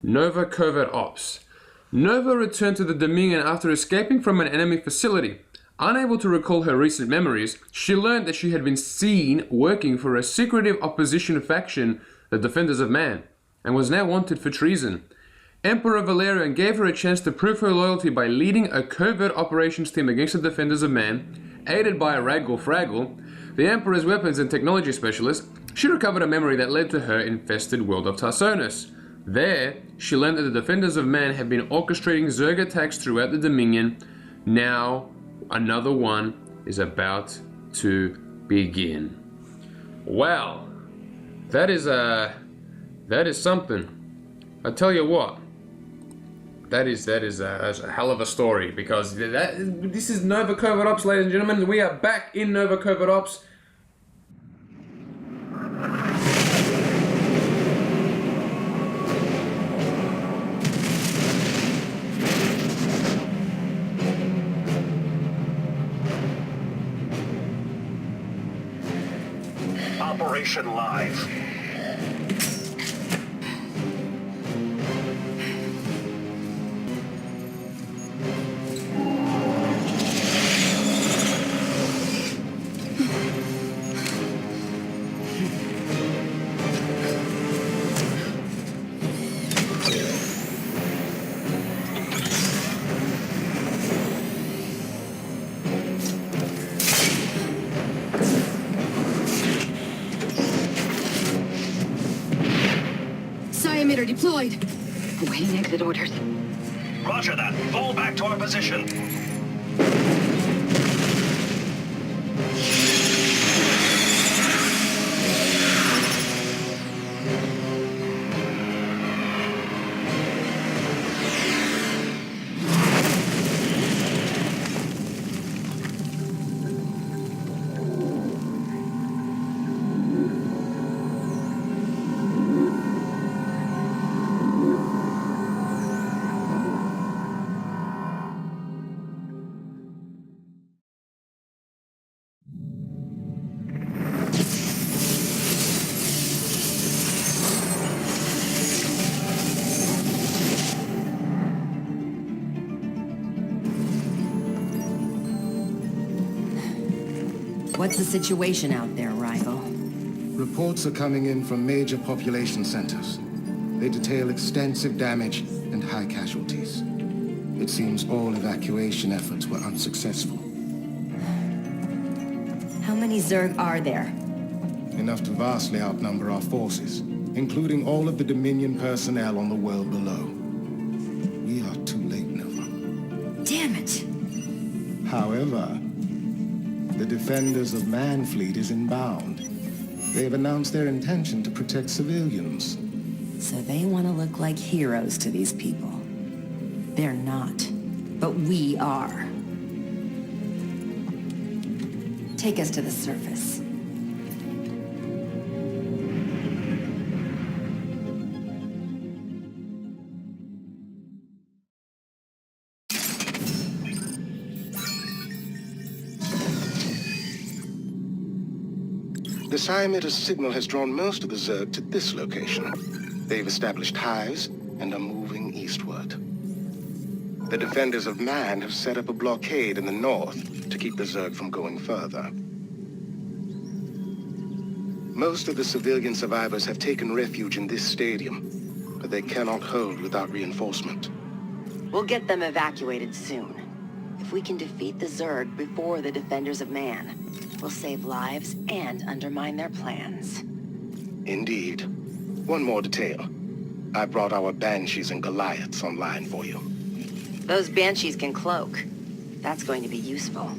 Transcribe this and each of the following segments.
Nova Covert Ops. Nova returned to the Dominion after escaping from an enemy facility. Unable to recall her recent memories, she learned that she had been seen working for a secretive opposition faction, the Defenders of Man, and was now wanted for treason. Emperor Valerian gave her a chance to prove her loyalty by leading a covert operations team against the Defenders of Man. Aided by a Raggle Fraggle, the Emperor's weapons and technology specialist, she recovered a memory that led to her infested world of Tarsonis. There, she learned that the Defenders of Man have been orchestrating Zerg attacks throughout the Dominion. Now, another one is about to begin. Well, that is something. I tell you what, that is a hell of a story, because this is Nova Covert Ops, ladies and gentlemen. We are back in Nova Covert Ops. Operation Live. Emitter deployed. Awaiting exit orders. Roger that. Fall back to our position. What's the situation out there, Rival? Reports are coming in from major population centers. They detail extensive damage and high casualties. It seems all evacuation efforts were unsuccessful. How many Zerg are there? Enough to vastly outnumber our forces, including all of the Dominion personnel on the world below. We are too late, Nova. Damn it! However, the Defenders of Man fleet is inbound. They've announced their intention to protect civilians. So they want to look like heroes to these people. They're not, but we are. Take us to the surface. The emitters signal has drawn most of the Zerg to this location. They've established hives and are moving eastward. The Defenders of Man have set up a blockade in the north to keep the Zerg from going further. Most of the civilian survivors have taken refuge in this stadium, but they cannot hold without reinforcement. We'll get them evacuated soon. If we can defeat the Zerg before the Defenders of Man, we'll save lives and undermine their plans. Indeed. One more detail. I brought our Banshees and Goliaths online for you. Those Banshees can cloak. That's going to be useful.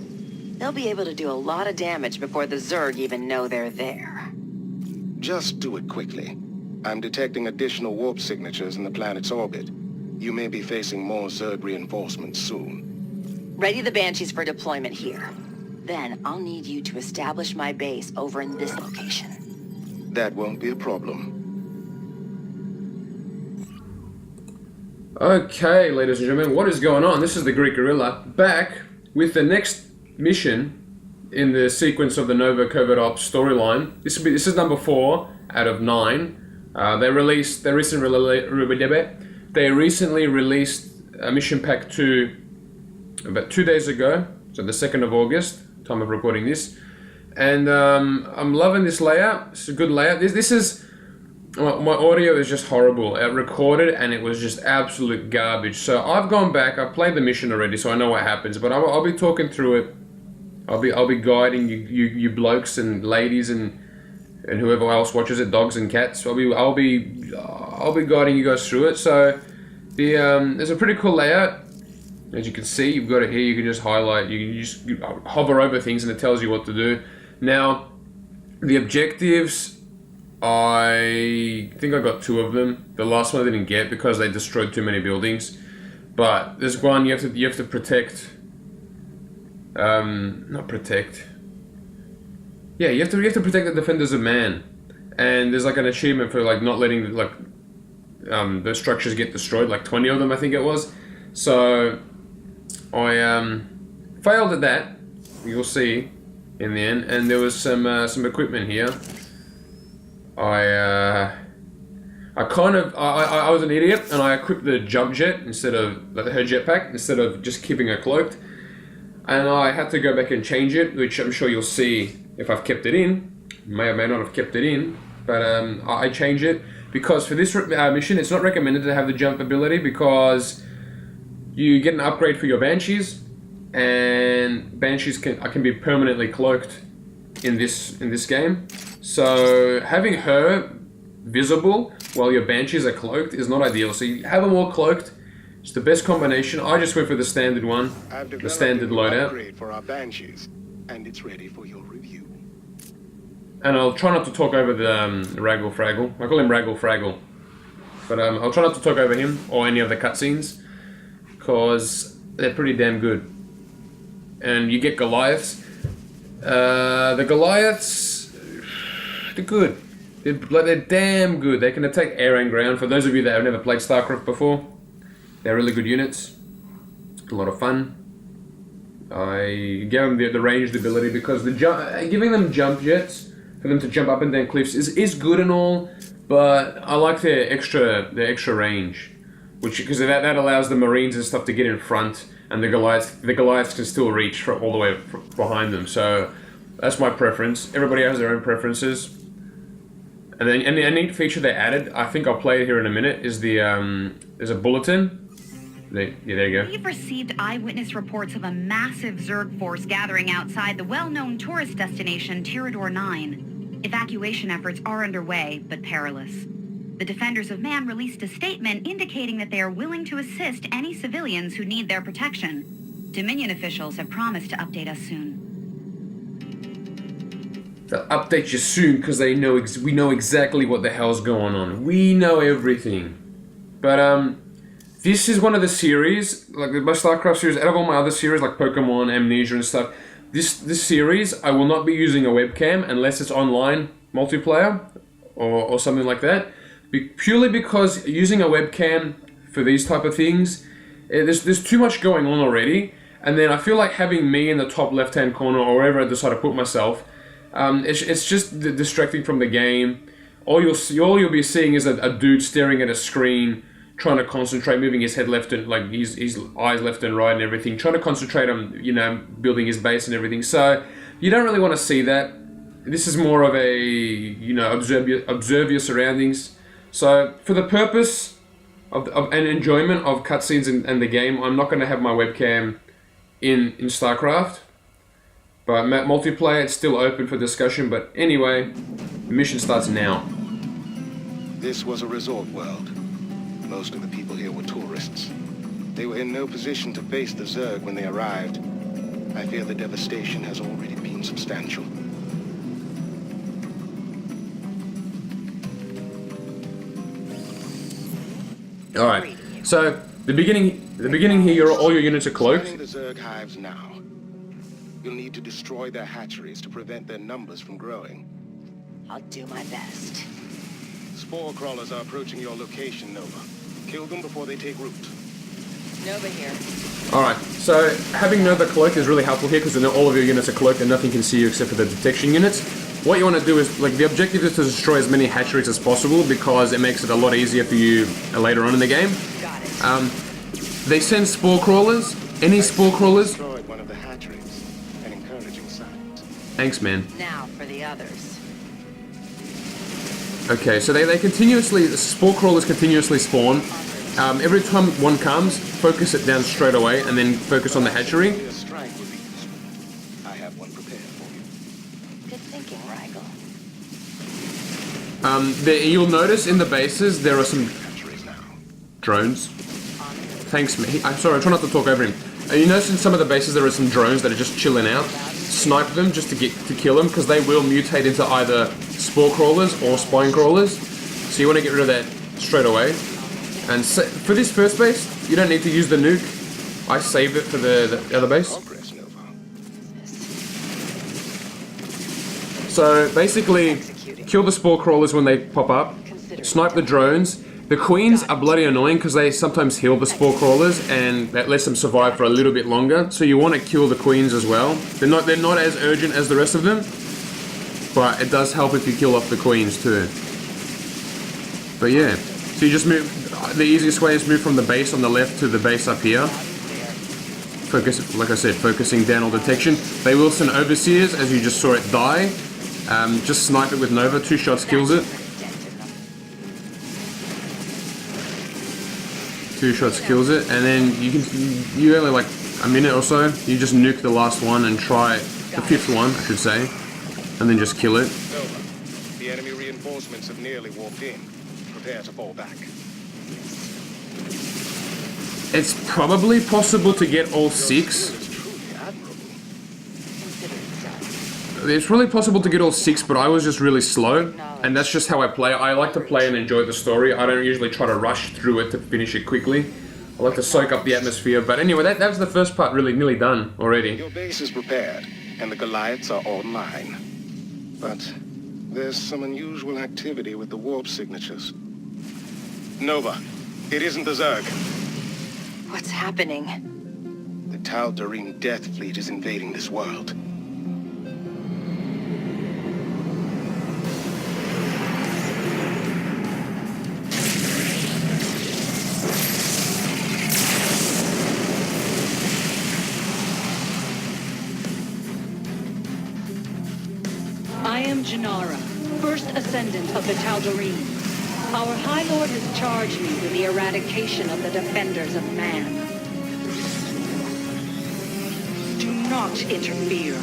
They'll be able to do a lot of damage before the Zerg even know they're there. Just do it quickly. I'm detecting additional warp signatures in the planet's orbit. You may be facing more Zerg reinforcements soon. Ready the Banshees for deployment here. Then I'll need you to establish my base over in this location. That won't be a problem. Okay, ladies and gentlemen, what is going on? This is the Greek Gorilla, back with the next mission in the sequence of the Nova Covert Ops storyline. This is number 4 out of 9. They recently they recently released a mission pack 2 about 2 days ago, so the 2nd of August, time of recording this, and I'm loving this layout. It's a good layout. This is, my audio is just horrible. I recorded and it was just absolute garbage. So I've gone back, I've played the mission already, so I know what happens, but I'll be talking through it. I'll be guiding you blokes and ladies and whoever else watches it, dogs and cats. I'll be guiding you guys through it. So there's a pretty cool layout. As you can see, you've got it here. You can just highlight. You can just hover over things and it tells you what to do. Now, the objectives, I think I got 2 of them. The last one I didn't get because they destroyed too many buildings. But there's one you have to protect. Not protect. Yeah, you have to protect the defenders of man, and there's like an achievement for like not letting like the structures get destroyed. Like 20 of them, I think it was. So I failed at that. You'll see in the end, and there was some equipment here. I was an idiot, and I equipped the jump jet instead of her jetpack instead of just keeping her cloaked. And I had to go back and change it, which I'm sure you'll see if I've kept it in. May or may not have kept it in, but I changed it because for this mission, it's not recommended to have the jump ability because you get an upgrade for your Banshees, and Banshees can be permanently cloaked in this game. So having her visible while your Banshees are cloaked is not ideal. So you have them all cloaked. It's the best combination. I just went for the standard one, the standard loadout. Upgrade for our Banshees, and it's ready for your review. And I'll try not to talk over the Raggle Fraggle. I call him Raggle Fraggle. But I'll try not to talk over him or any of the cutscenes, because they're pretty damn good. And you get Goliaths. The Goliaths, they're good. They're damn good. They can attack air and ground. For those of you that have never played StarCraft before, they're really good units. A lot of fun. I gave them the ranged ability because giving them jump jets for them to jump up and down cliffs is good and all, but I like their extra range, because that allows the Marines and stuff to get in front, and the Goliaths can still reach all the way behind them. So that's my preference. Everybody has their own preferences. And then a neat feature they added, I think I'll play it here in a minute, is there's a bulletin. There you go. We've received eyewitness reports of a massive Zerg force gathering outside the well-known tourist destination Tyrador IX. Evacuation efforts are underway, but perilous. The Defenders of Man released a statement indicating that they are willing to assist any civilians who need their protection. Dominion officials have promised to update us soon. They'll update you soon because we know exactly what the hell's going on. We know everything. But this is one of the series, like the StarCraft series, out of all my other series like Pokemon, Amnesia and stuff, this series I will not be using a webcam unless it's online multiplayer or something like that. Purely because using a webcam for these type of things, there's too much going on already, and then I feel like having me in the top left hand corner or wherever I decide to put myself, it's just distracting from the game. All you'll be seeing is a dude staring at a screen, trying to concentrate, moving his head left and like his eyes left and right and everything, trying to concentrate on building his base and everything. So you don't really want to see that. This is more of a observe your surroundings. So for the purpose of an enjoyment of cutscenes and the game, I'm not going to have my webcam in StarCraft. But multiplayer, it's still open for discussion. But anyway, the mission starts now. This was a resort world. Most of the people here were tourists. They were in no position to face the Zerg when they arrived. I fear the devastation has already been substantial. All right. So the beginning here, all your units are cloaked. Scanning the Zerg hives now. You'll need to destroy their hatcheries to prevent their numbers from growing. I'll do my best. Spore crawlers are approaching your location, Nova. Kill them before they take root. Nova here. Alright, so having Nova cloaked is really helpful here because then all of your units are cloaked and nothing can see you except for the detection units. What you want to do is, the objective is to destroy as many hatcheries as possible because it makes it a lot easier for you later on in the game. They send spore crawlers. Any spore crawlers? Destroyed one of the hatcheries. An encouraging sign. Thanks, man. Now for the others. Okay, so they continuously, the spore crawlers continuously spawn. Every time one comes, focus it down straight away, and then focus on the hatchery. A strike would be useful. I have one prepared for you. Good thinking, Rigel. You'll notice in the bases there are some Hatcheries now. drones. Thanks, man. I'm sorry, I try not to talk over him. You notice in some of the bases there are some drones that are just chilling out. Snipe them just to kill them, because they will mutate into either spore crawlers or spine crawlers. So you want to get rid of that straight away. And for this first base, you don't need to use the nuke. I saved it for the other base. Progress, Nova. So basically, kill the spore crawlers when they pop up. Snipe the drones. The queens are bloody annoying because they sometimes heal the spore crawlers and that lets them survive for a little bit longer. So you want to kill the queens as well. They're not as urgent as the rest of them, but it does help if you kill off the queens too. But yeah, so you just move. The easiest way is move from the base on the left to the base up here. Focus, like I said, focusing down on detection. They will send overseers, as you just saw it die. Just snipe it with Nova. 2 shots kills it. 2 shots kills it, and then you only like a minute or so. You just nuke the last one and try the 5th one, I should say, and then just kill it. Nova, the enemy reinforcements have nearly walked in. Prepare to fall back. It's probably possible to get all 6. It's truly admirable. It's probably possible to get all 6, but I was just really slow, and that's just how I play. I like to play and enjoy the story. I don't usually try to rush through it to finish it quickly. I like to soak up the atmosphere. But anyway, that was the first part really nearly done already. Your base is prepared, and the Goliaths are online. But there's some unusual activity with the warp signatures. Nova, it isn't the Zerg. What's happening? The Tal'Darim Death Fleet is invading this world. I am Janara, first ascendant of the Tal'Darim. Our High Lord has charged me with the eradication of the defenders of man. Do not interfere.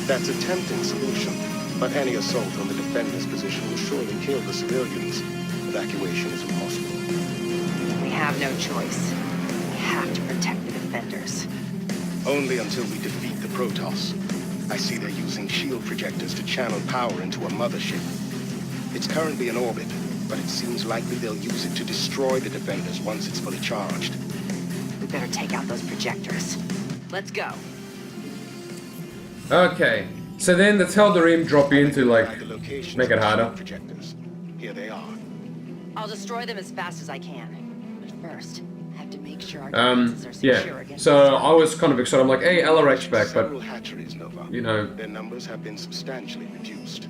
That's a tempting solution, but any assault on the defender's position will surely kill the civilians. Evacuation is impossible. We have no choice. We have to protect the defenders. Only until we defeat the Protoss. I see they're using shield projectors to channel power into a mothership. It's currently in orbit, but it seems likely they'll use it to destroy the defenders once it's fully charged. We better take out those projectors. Let's go. Okay, so then the Tal'Darim drop in to like The locations make it of the harder. shield projectors. Here they are. I'll destroy them as fast as I can. But first, I have to make sure our defenses are secure Yeah. against So the I was kind of excited. I'm like, hey, Alarak's back, but Several hatcheries, Nova. you know, Their numbers have been substantially reduced.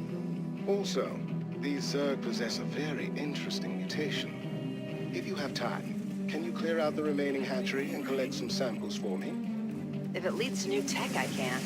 Also, these Zerg possess a very interesting mutation. If you have time, can you clear out the remaining hatchery and collect some samples for me? If it leads to new tech, I can.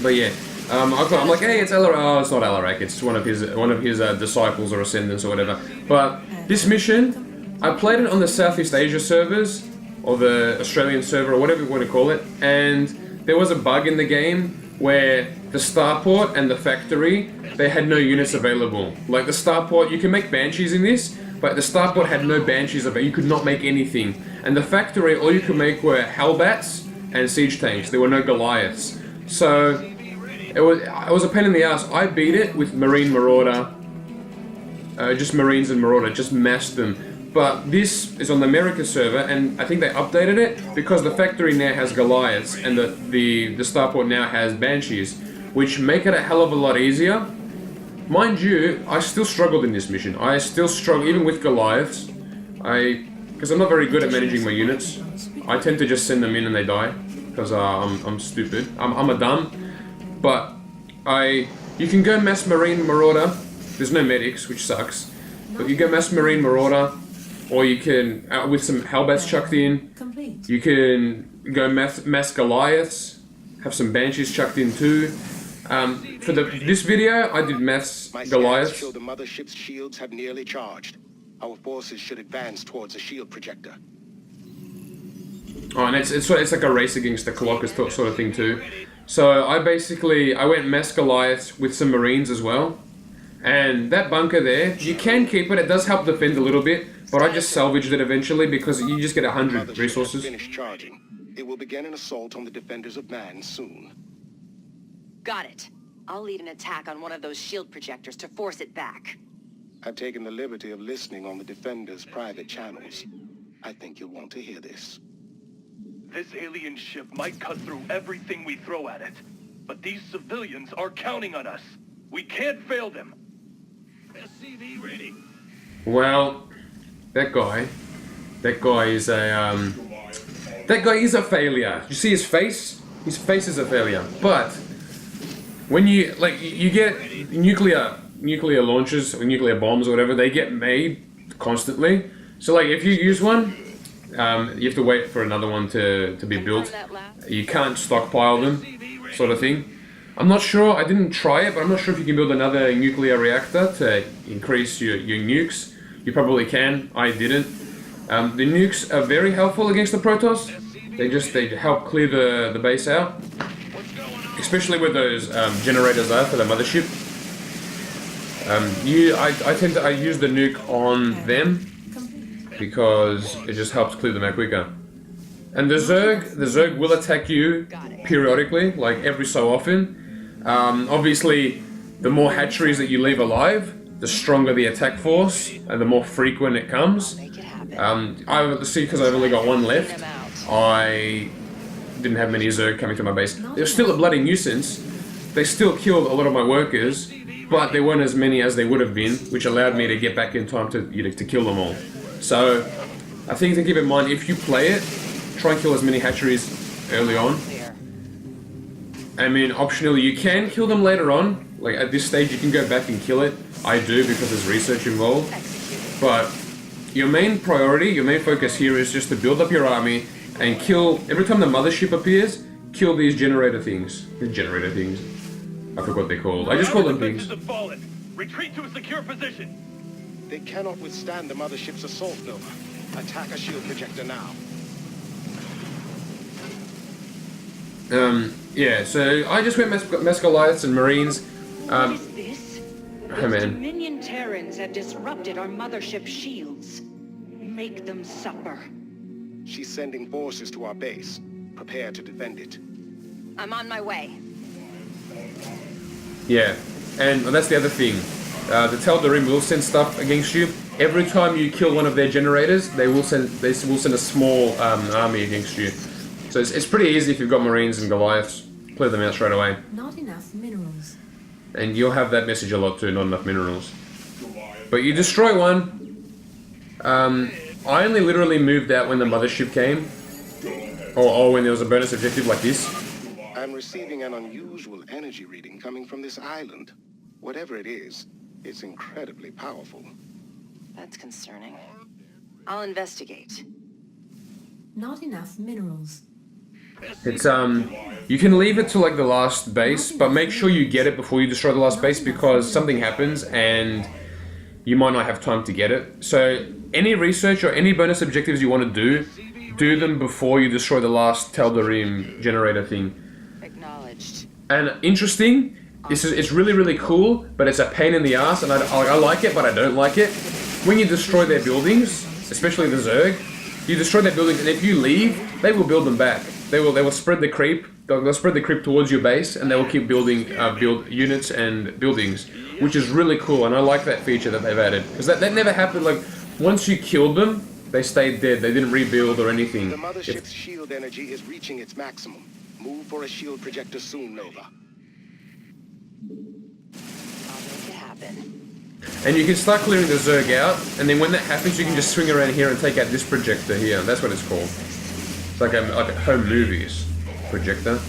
but yeah. I'm like, hey, it's Alarak. Oh, it's not Alarak. It's one of his disciples or ascendants or whatever. But this mission, I played it on the Southeast Asia servers or the Australian server or whatever you want to call it, and there was a bug in the game where the starport and the factory, they had no units available. Like the starport, you can make banshees in this, but the starport had no banshees available. You could not make anything. And the factory, all you could make were hellbats and siege tanks. There were no Goliaths. So it was a pain in the ass. I beat it with Marine Marauder, just Marines and Marauder, just mashed them. But this is on the America server, and I think they updated it because the factory now has Goliaths and the starport now has Banshees, which make it a hell of a lot easier. Mind you, I still struggled in this mission. I still struggle even with Goliaths. Because I'm not very good at managing my units. I tend to just send them in and they die because I'm stupid. I'm a dumb. But you can go mass Marine Marauder There's no medics, which sucks. But you go Mass Marine Marauder, or you can, with some Hellbats chucked in, you can go Mass Goliaths, have some Banshees chucked in too. For this video, I did Mass My scans Goliaths. show the mothership's shields have nearly charged. Our forces should advance towards a shield projector. Oh, and it's like a race against the Colossus sort of thing too. So I went Mass Goliaths with some Marines as well. And that bunker there, you can keep it, it does help defend a little bit, but I just salvaged it eventually because you just get 100 resources. Finished charging. It will begin an assault on the defenders of man soon. Got it. I'll lead an attack on one of those shield projectors to force it back. I've taken the liberty of listening on the defenders' private channels. I think you'll want to hear this. This alien ship might cut through everything we throw at it, but these civilians are counting on us. We can't fail them. SCV ready. Well, that guy is a failure. You see his face? His face is a failure. But when you get nuclear launchers or nuclear bombs or whatever, they get made constantly. So like if you use one, you have to wait for another one to be built. You can't stockpile them, sort of thing. I'm not sure, I didn't try it, but I'm not sure if you can build another nuclear reactor to increase your nukes. You probably can, I didn't. The nukes are very helpful against the Protoss. They help clear the base out. Especially where those generators are for the mothership. I use the nuke on them because it just helps clear them out quicker. And the Zerg will attack you periodically, like every so often. Obviously, the more hatcheries that you leave alive, the stronger the attack force, and the more frequent it comes. Because I've only got one left, I didn't have many Zerg coming to my base. They're still a bloody nuisance. They still killed a lot of my workers, but there weren't as many as they would have been, which allowed me to get back in time to kill them all. So, I think to keep in mind, if you play it, try and kill as many hatcheries early on. I mean, optionally, you can kill them later on. Like, at this stage, you can go back and kill it. I do, because there's research involved. But your main priority, your main focus here is just to build up your army and kill, every time the mothership appears, kill these generator things. The generator things. I forgot what they're called. I just call them things. Retreat to a secure position. They cannot withstand the mothership's assault, Nova. Attack a shield projector now. Yeah, so I just went Mass Goliaths and Marines. What is this? Oh man. Dominion Terrans have disrupted our mothership shields. Make them suffer. She's sending forces to our base. Prepare to defend it. I'm on my way. Yeah, and that's the other thing. The Tal'Darim will send stuff against you. Every time you kill one of their generators, they will send a small army against you. So it's pretty easy if you've got Marines and Goliaths. Clear them out straight away. Not enough minerals. And you'll have that message a lot too, not enough minerals. But you destroy one. I only literally moved out when the mothership came. Or when there was a bonus objective like this. I'm receiving an unusual energy reading coming from this island. Whatever it is, it's incredibly powerful. That's concerning. I'll investigate. Not enough minerals. It's you can leave it to like the last base, but make sure you get it before you destroy the last base because something happens and you might not have time to get it. So any research or any bonus objectives you want to do them before you destroy the last Tal'Darim generator thing. Acknowledged. And interesting, it's really, really cool, but it's a pain in the ass, and I like it, but I don't like it. When you destroy their buildings, especially the Zerg, you destroy their buildings, and if you leave, they will build them back. They will spread the creep. They'll spread the creep towards your base, and they will keep building build units and buildings, which is really cool. And I like that feature that they've added because that never happened. Like once you killed them, they stayed dead. They didn't rebuild or anything. The mothership's shield energy is reaching its maximum. Move for a shield projector soon, Nova. I'll make it happen. And you can start clearing the Zerg out, and then when that happens, you can just swing around here and take out this projector here. That's what it's called. It's like a home movies projector.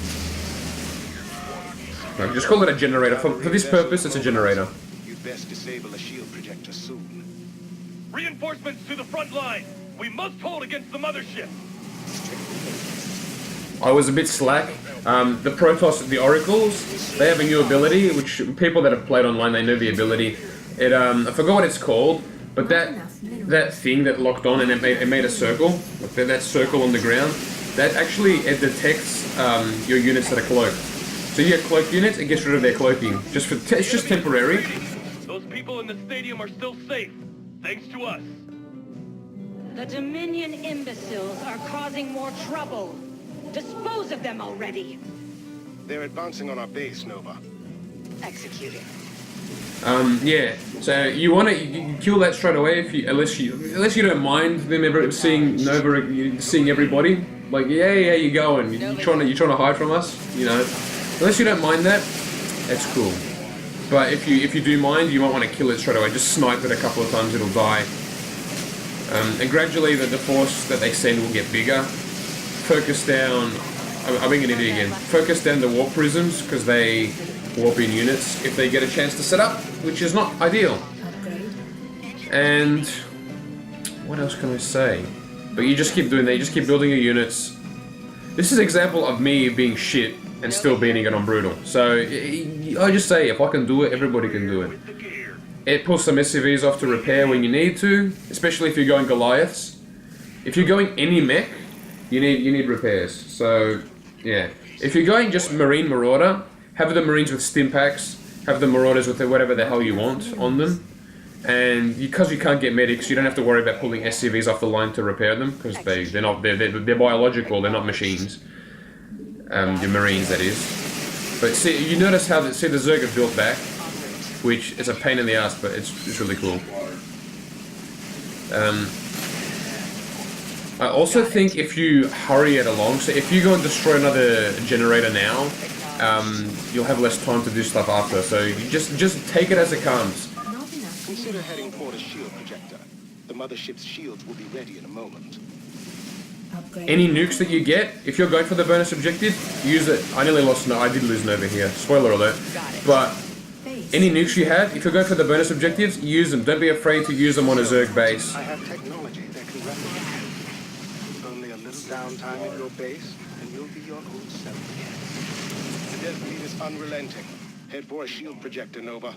No, just call it a generator. For this purpose, it's a generator. You We'd best disable a shield projector soon. Reinforcements to the front line. We must hold against the mothership. I was a bit slack. The Protoss, the Oracles, they have a new ability, which people that have played online, they know the ability. It I forgot what it's called, but that thing that locked on and it made a circle, like that circle on the ground, that actually it detects your units that are cloaked. So you get cloaked units, it gets rid of their cloaking. It's just temporary. Those people in the stadium are still safe, thanks to us. The Dominion imbeciles are causing more trouble. Dispose of them already. They're advancing on our base, Nova. Executing. Yeah. So you want to kill that straight away unless you don't mind them ever seeing Nova, seeing everybody. Like yeah, you going? You're trying to hide from us, you know. Unless you don't mind that, that's cool. But if you do mind, you might want to kill it straight away. Just snipe it a couple of times, it'll die. And gradually the force that they send will get bigger. Focus down. I'm being an idiot again. Focus down the warp prisms because they warp in units if they get a chance to set up, which is not ideal. And what else can I say? But you just keep doing that. You just keep building your units. This is an example of me being shit and still beating it on brutal. So I just say if I can do it, everybody can do it. It pulls some SCVs off to repair when you need to, especially if you're going Goliaths. If you're going any mech, you need repairs. So yeah, if you're going just Marine Marauder, have the Marines with stim packs, have the Marauders with whatever the hell you want on them, and because you can't get medics, you don't have to worry about pulling SCVs off the line to repair them because they're biological, they're not machines. Your Marines, that is. But see, you notice how the Zerg are built back, which is a pain in the ass, but it's really cool. I also think if you hurry it along, so if you go and destroy another generator now, you'll have less time to do stuff after. So you just take it as it comes. Consider heading toward a shield projector. The mothership's shields will be ready in a moment. Any nukes that you get, if you're going for the bonus objective, use it. I nearly lost. No, I did lose Nova here. Spoiler alert. But any nukes you have, if you're going for the bonus objectives, use them. Don't be afraid to use them on a Zerg base. I have technology that can replicate. Only a little downtime at your base, and you'll be your old self again. The death beat is unrelenting. Head for a shield projector, Nova.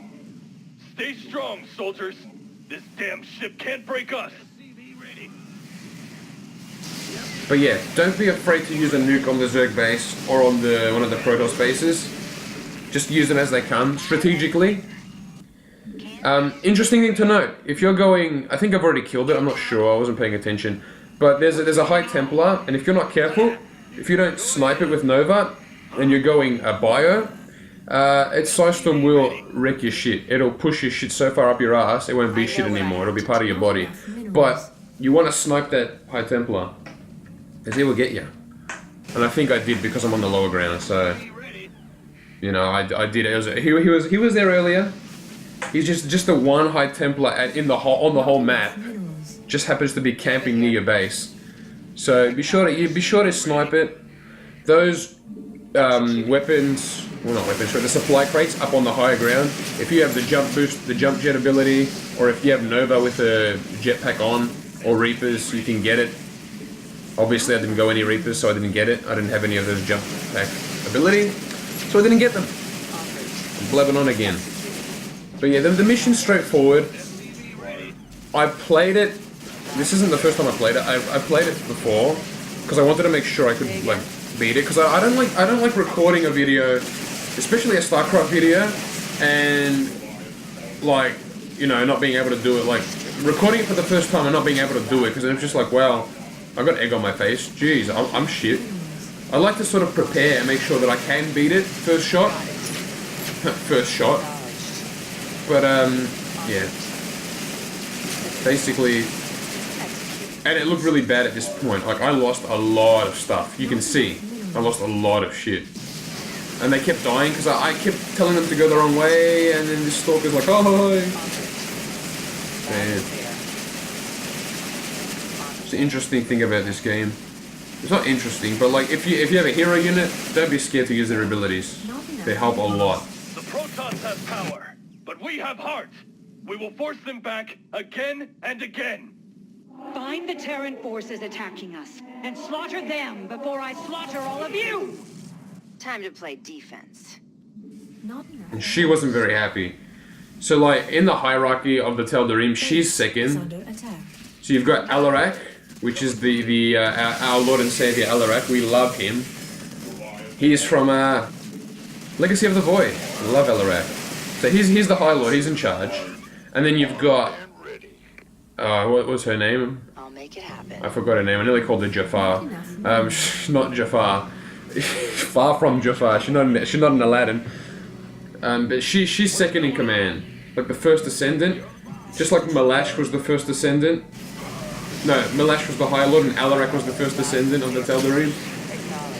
Stay strong, soldiers. This damn ship can't break us. But yeah, don't be afraid to use a nuke on the Zerg base or on one of the Protoss bases. Just use them as they come, strategically. Interesting thing to note, if you're going, I think I've already killed it, I'm not sure, I wasn't paying attention. But there's a High Templar, and if you're not careful, if you don't snipe it with Nova, and you're going bio, its Psystorm will wreck your shit. It'll push your shit so far up your ass, it won't be shit anymore, it'll be part of your body. But you want to snipe that High Templar, because he will get you. And I think I did because I'm on the lower ground, so... You know, I did. He was there earlier. He's just the one High Templar on the whole map. Just happens to be camping near your base. So be sure to snipe it. Those weapons, well not weapons, but the supply crates up on the higher ground. If you have the jump boost, the jump jet ability, or if you have Nova with a jetpack on, or Reapers, you can get it. Obviously I didn't go any Reapers, so I didn't get it. I didn't have any of those jump pack ability. So I didn't get them. I'm blabbing on again. But yeah, the mission's straightforward. I played it. This isn't the first time I played it. I played it before because I wanted to make sure I could like beat it. Because I don't like recording a video, especially a StarCraft video, and like not being able to do it. Like recording it for the first time and not being able to do it because I'm just like, wow, I got egg on my face. Jeez, I'm shit. I like to sort of prepare and make sure that I can beat it first shot. First shot. But yeah. Basically, and it looked really bad at this point. Like I lost a lot of stuff. You can see, I lost a lot of shit. And they kept dying because I kept telling them to go the wrong way, and then this stalker's like, oh, man. It's an interesting thing about this game. It's not interesting, but like if you have a hero unit, don't be scared to use their abilities. They help a lot. The Protons have power. But we have heart. We will force them back again and again. Find the Terran forces attacking us, and slaughter them before I slaughter all of you! Time to play defense. Not enough. And she wasn't very happy. So like in the hierarchy of the Tal'Darim, she's Is second. under attack. So you've got Alarak, which is our Lord and Savior Alarak. We love him. He is from Legacy of the Void. I love Alarak. So he's the High Lord. He's in charge. And then you've got what was her name? I'll make it happen. I forgot her name. I nearly called her Jafar. Not Jafar. Far from Jafar. She's not an Aladdin. But she's second in command. Like the first Ascendant. Just like Malash was the first Ascendant. No, Malash was the High Lord and Alarak was the first Ascendant of the Tal'Darim.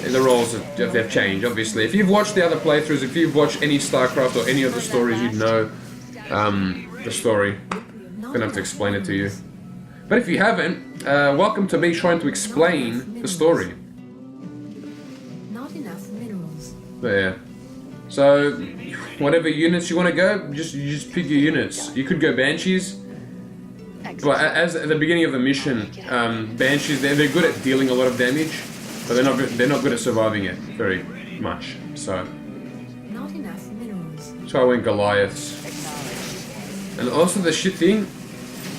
And the roles they've changed, obviously. If you've watched the other playthroughs, if you've watched any StarCraft or any of the stories, you'd know the story. I'm gonna have to explain it to you. But if you haven't, welcome to me trying to explain the story. Not enough minerals. But yeah. So, whatever units you want to go, you just pick your units. You could go Banshees, but as at the beginning of the mission, Banshees they're good at dealing a lot of damage, but they're not good at surviving it very much. So, Not enough minerals. so I went Goliaths. And also the shit thing,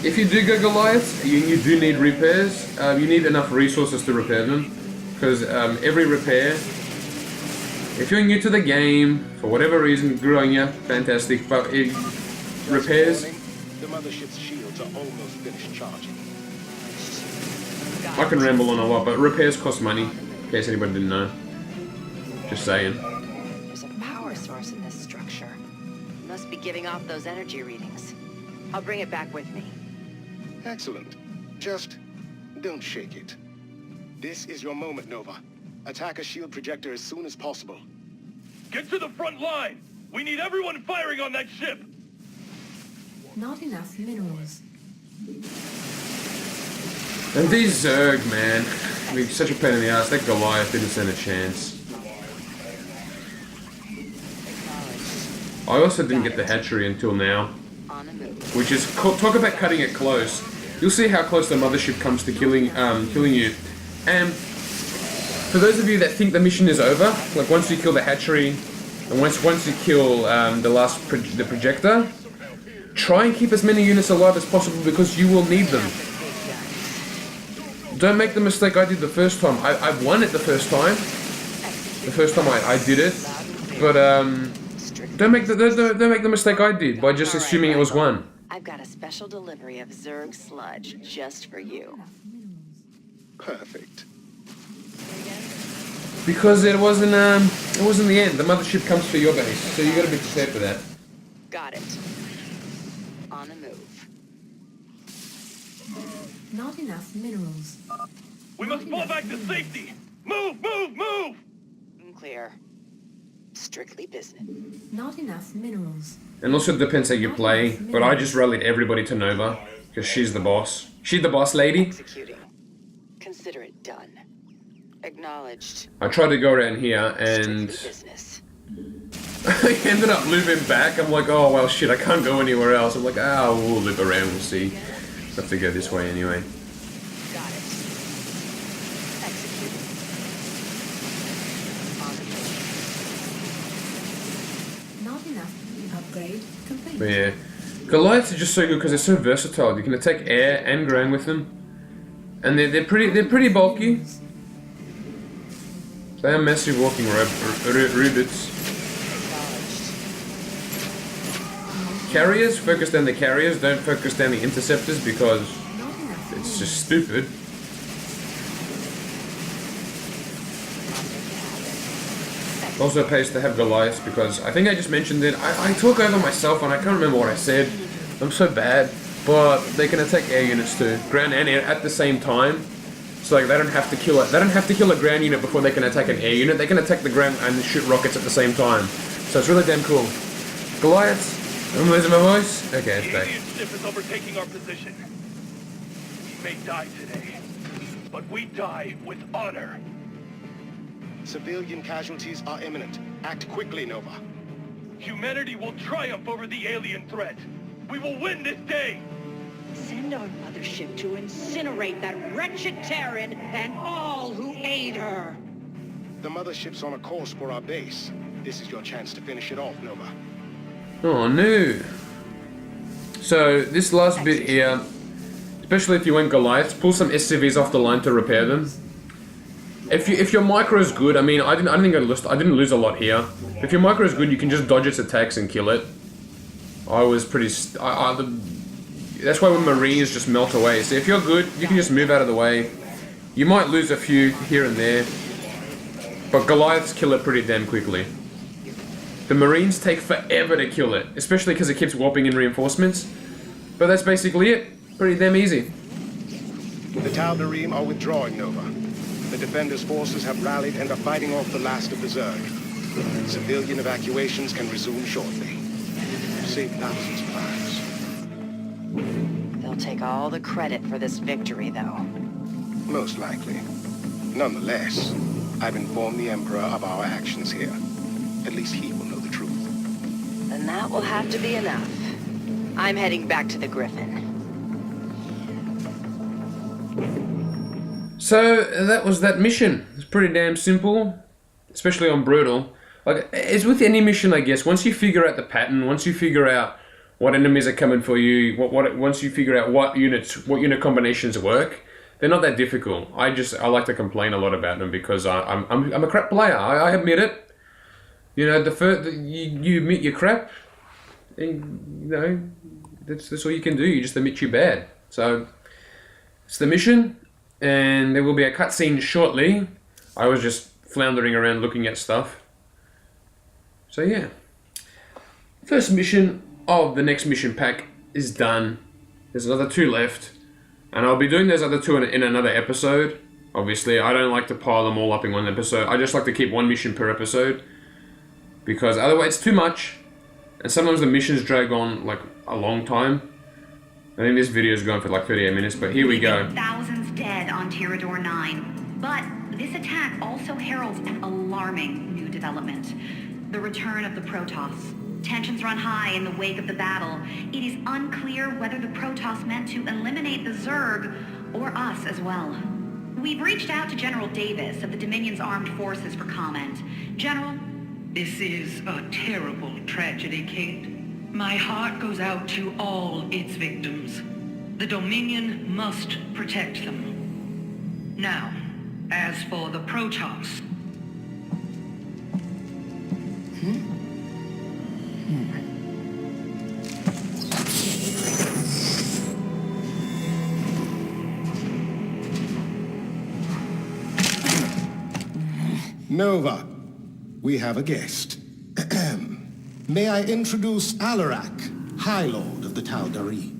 if you do go Goliaths, you do need repairs. You need enough resources to repair them, because every repair. If you're new to the game, for whatever reason, good on you, fantastic, but it repairs. The mothership's shields are almost finished charging. I can ramble on a lot, but repairs cost money, in case anybody didn't know. Just saying. There's a power source in this structure. Must be giving off those energy readings. I'll bring it back with me. Excellent. Just don't shake it. This is your moment, Nova. Attack a shield projector as soon as possible. Get to the front line. We need everyone firing on that ship. Not enough minerals. And these Zerg, man, I mean, such a pain in the ass. That Goliath didn't stand a chance. I also didn't get the hatchery until now, On the move. which is talk about cutting it close. You'll see how close the mothership comes to killing you. And for those of you that think the mission is over, like once you kill the hatchery, and once you kill the projector, try and keep as many units alive as possible because you will need them. Don't make the mistake I did the first time. I won it the first time. The first time I did it, but don't make the mistake I did by just assuming it was won. I've got a special delivery of Zerg sludge just for you. Perfect. Because it wasn't the end. The mothership comes for your base, so you got to be prepared for that. Got it. On the move. Not enough minerals. We must fall back to safety. Move, move, move! Clear. Strictly business. Not enough minerals. And also it depends how you play, but I just rallied everybody to Nova because she's the boss. She's the boss lady. Executing. Consider it done. Acknowledged. I tried to go around here and Strictly business. I ended up looping back. I'm like, oh well, shit, I can't go anywhere else. I'm like, we'll loop around, we'll see. Have to go this way anyway. Got it. Executing. On the move. Not enough. Upgrade complete. But yeah, Goliaths are just so good because they're so versatile. You can attack air and ground with them, and they're pretty bulky. They are massive walking robots. Carriers, focus down the carriers, don't focus down the interceptors because Not enough. it's just stupid. Also pays to have Goliaths because I think I just mentioned it. I talk over myself and I can't remember what I said. I'm so bad. But they can attack air units too, ground and air at the same time. So like they don't have to kill it. They don't have to kill a ground unit before they can attack an air unit. They can attack the ground and shoot rockets at the same time. So it's really damn cool. Goliaths. I'm losing my voice. Okay, it's The back. alien ship is overtaking our position. We may die today, but we die with honor. Civilian casualties are imminent. Act quickly, Nova. Humanity will triumph over the alien threat. We will win this day! Send our mothership to incinerate that wretched Terran and all who aid her. The mothership's on a course for our base. This is your chance to finish it off, Nova. Oh no. So this last bit here, especially if you went Goliaths, pull some SCVs off the line to repair them. If your micro is good, I mean, I didn't lose a lot here. If your micro is good, you can just dodge its attacks and kill it. I was pretty. That's why when Marines just melt away. So if you're good, you can just move out of the way. You might lose a few here and there, but Goliaths kill it pretty damn quickly. The Marines take forever to kill it, especially because it keeps warping in reinforcements. But that's basically it. Pretty damn easy. The Tal'Darim are withdrawing, Nova. The Defenders' forces have rallied and are fighting off the last of the Zerg. Civilian evacuations can resume shortly. Save thousands of lives. They'll take all the credit for this victory, though. Most likely. Nonetheless, I've informed the Emperor of our actions here. At least he will know the truth. Then that will have to be enough. I'm heading back to the Griffin. So that was that mission. It's pretty damn simple, especially on Brutal. Like, it's with any mission, I guess. Once you figure out the pattern, once you figure out what enemies are coming for you, once you figure out what unit combinations work, they're not that difficult. I like to complain a lot about them because I'm a crap player. I admit it. You know, you admit your crap, and you know that's all you can do. You just admit you're bad. So it's the mission, and there will be a cutscene shortly. I was just floundering around looking at stuff. So yeah, first mission of the next mission pack is done. There's another 2 left, and I'll be doing those other 2 in another episode. Obviously, I don't like to pile them all up in one episode. I just like to keep 1 mission per episode, because otherwise it's too much, and sometimes the missions drag on like a long time. I think this video is going for like 38 minutes, but here we go. Thousands dead on Tyrador IX, but this attack also heralds an alarming new development. The return of the Protoss. Tensions run high in the wake of the battle. It is unclear whether the Protoss meant to eliminate the Zerg or us as well. We've reached out to General Davis of the Dominion's Armed Forces for comment. General? This is a terrible tragedy, Kate. My heart goes out to all its victims. The Dominion must protect them. Now, as for the Protoss... Nova, we have a guest. May I introduce Alarak, High Lord of the Tal'Darim.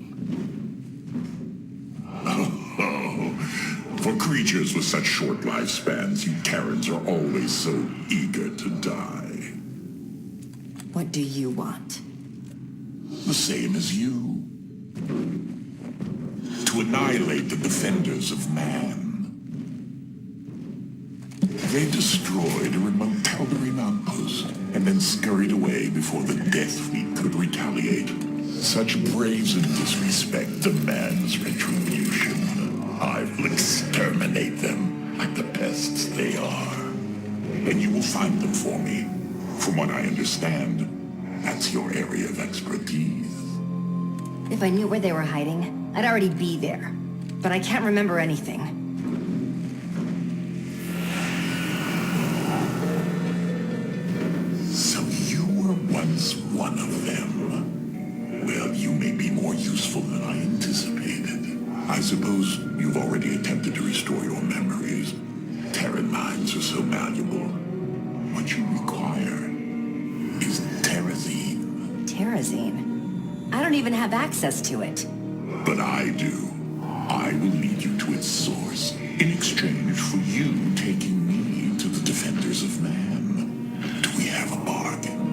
For creatures with such short lifespans, you Terrans are always so eager to die. What do you want? The same as you. To annihilate the defenders of man. They destroyed a remote Tal'Darim outpost and then scurried away before the Death Fleet could retaliate. Such brazen disrespect demands retribution. I will exterminate them like the pests they are. And you will find them for me. From what I understand, that's your area of expertise. If I knew where they were hiding, I'd already be there. But I can't remember anything. So you were once one of them. Well, you may be more useful than I anticipated. I suppose you've already attempted to restore your memories. Terran minds are so malleable. What you require is Terrazine. Terrazine? I don't even have access to it. But I do. I will lead you to its source in exchange for you taking me to the Defenders of Man. Do we have a bargain?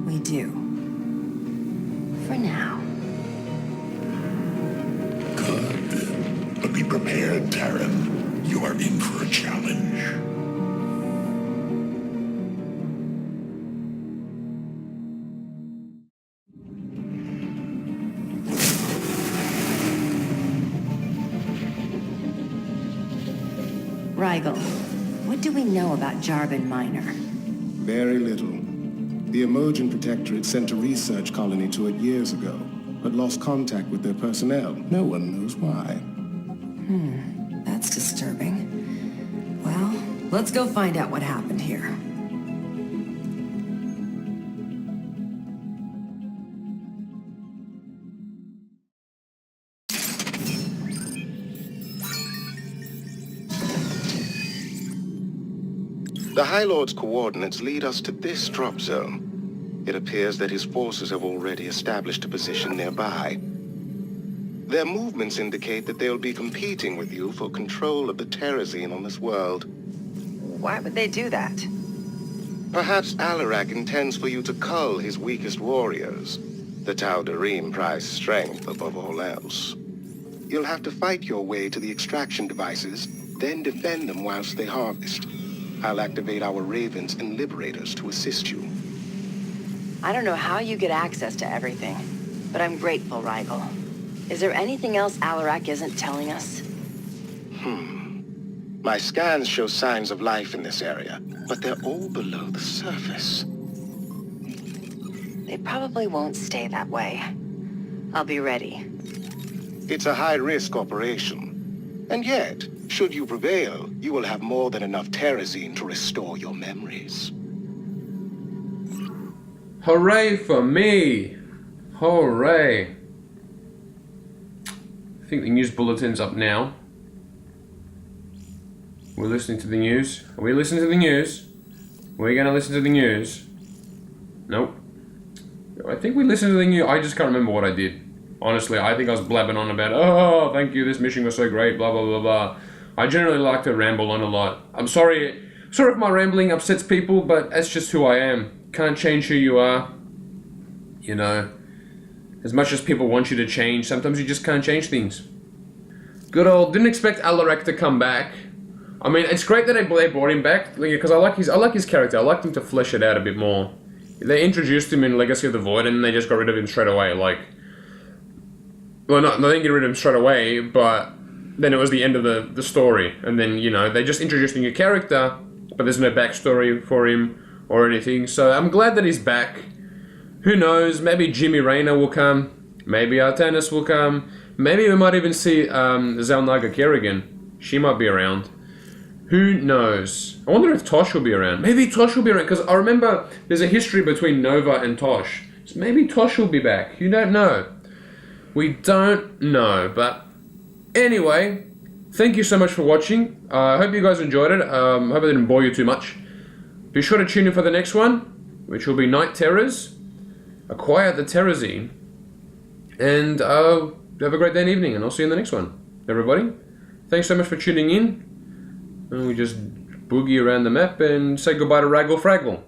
We do. For now. Good. But be prepared, Terran. Your are in for a challenge. Rigel, what do we know about Jarvan Minor? Very little. The Emojan Protectorate sent a research colony to it years ago, but lost contact with their personnel. No one knows why. That's disturbing. Well, let's go find out what happened here. The High Lord's coordinates lead us to this drop zone. It appears that his forces have already established a position nearby. Their movements indicate that they'll be competing with you for control of the Terrazine on this world. Why would they do that? Perhaps Alarak intends for you to cull his weakest warriors. The Tal'Darim prize strength above all else. You'll have to fight your way to the extraction devices, then defend them whilst they harvest. I'll activate our Ravens and Liberators to assist you. I don't know how you get access to everything, but I'm grateful, Rigel. Is there anything else Alarak isn't telling us? My scans show signs of life in this area, but they're all below the surface. They probably won't stay that way. I'll be ready. It's a high-risk operation. And yet, should you prevail, you will have more than enough Terrazine to restore your memories. Hooray for me! Hooray! I think the news bulletin's up now. We're listening to the news. Are we listening to the news? We're gonna listen to the news. Nope. I think we listened to the news. I just can't remember what I did. Honestly, I think I was blabbing on about, oh, thank you, this mission was so great, blah, blah, blah, blah. I generally like to ramble on a lot. I'm sorry if my rambling upsets people, but that's just who I am. Can't change who you are. You know, as much as people want you to change, sometimes you just can't change things. Good old, didn't expect Alarak to come back. I mean, it's great that they brought him back, because I like his character. I like them to flesh it out a bit more. They introduced him in Legacy of the Void, and they just got rid of him straight away, like... Well, they didn't get rid of him straight away, but then it was the end of the story. And then, you know, they just introduced a new character, but there's no backstory for him or anything. So I'm glad that he's back. Who knows, maybe Jimmy Rayner will come. Maybe Artanis will come. Maybe we might even see Zalnaga Kerrigan. She might be around. Who knows? I wonder if Tosh will be around. Maybe Tosh will be around, because I remember there's a history between Nova and Tosh. So maybe Tosh will be back. You don't know. We don't know, but anyway, thank you so much for watching. I hope you guys enjoyed it. Hope I didn't bore you too much. Be sure to tune in for the next one, which will be Night Terrors. Acquire the Terrazine. And have a great day and evening, and I'll see you in the next one. Everybody, thanks so much for tuning in. And we just boogie around the map and say goodbye to Raggle Fraggle.